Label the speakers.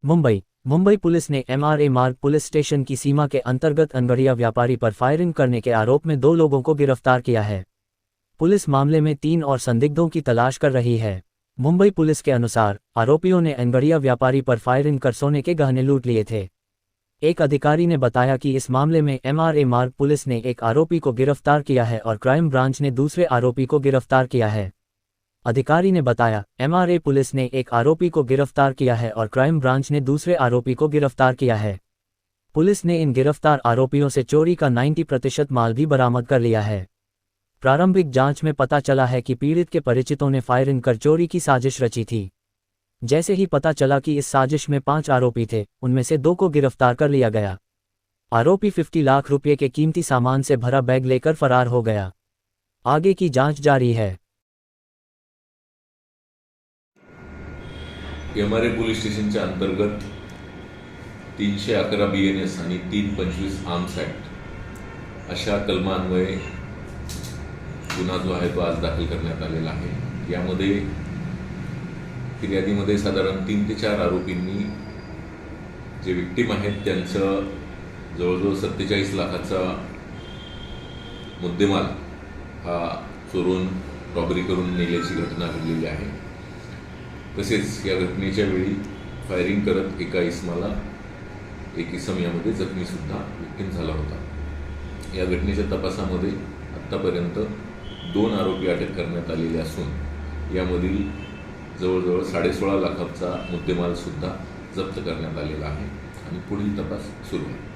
Speaker 1: Mumbai police ने MRA मार्ग police station की सीमा के अंतर्गत अनगढ़िया व्यापारी पर फायरिंग करने के आरोप में 2 लोगों को गिरफ्तार किया है। पुलिस मामले में 3 और संदिग्धों की तलाश कर रही है। मुंबई पुलिस के अनुसार आरोपियों ने अनगढ़िया व्यापारी पर फायरिंग कर सोने के गहने लूट लिए थे। एक अधिकारी ने बताया कि इस मामले में MRA मार्ग पुलिस ने एक आरोपी को गिरफ्तार किया है और क्राइम ब्रांच ने दूसरे आरोपी को गिरफ्तार किया है। अधिकारी ने बताया, MRA पुलिस ने एक आरोपी को गिरफ्तार किया है और क्राइम ब्रांच ने दूसरे आरोपी को गिरफ्तार किया है। पुलिस ने इन गिरफ्तार आरोपियों से चोरी का 90% माल भी बरामद कर लिया है। प्रारंभिक जांच में पता चला है कि पीड़ित के परिचितों ने फायरिंग कर चोरी की साजिश रची थी। जैसे ही पता चला कि इस साजिश में 5 आरोपी थे, उनमें से 2 को गिरफ्तार कर लिया गया। आरोपी 50 लाख रुपये के कीमती सामान से भरा बैग लेकर फरार हो गया। आगे की जांच जारी है।
Speaker 2: MRA पोलीस स्टेशनच्या अंतर्गत 311 BNS आणि 325 आर्म्स ॲक्ट अशा कलमांन्वये गुन्हा जो आहे तो आज दाखल करण्यात आलेला आहे। यामध्ये फिर्यादीमध्ये साधारण 3 ते 4 आरोपींनी जे विक्टिम आहेत त्यांचं जवळजवळ 47 लाखाचा मुद्देमाल हा चोरून रॉबरी करून नेल्याची घटना घडलेली आहे। तसेच या घटनेच्या वेळी फायरिंग करत एका इसमाला एक इसम यामध्ये जखमीसुद्धा विक्टिम झाला होता। या घटनेच्या तपासामध्ये आत्तापर्यंत 2 आरोपी अटक करण्यात आलेले असून यामधील जवळजवळ 16.5 लाखाचा मुद्देमाल सुद्धा जप्त करण्यात आलेला आहे आणि पुढील तपास सुरू आहे।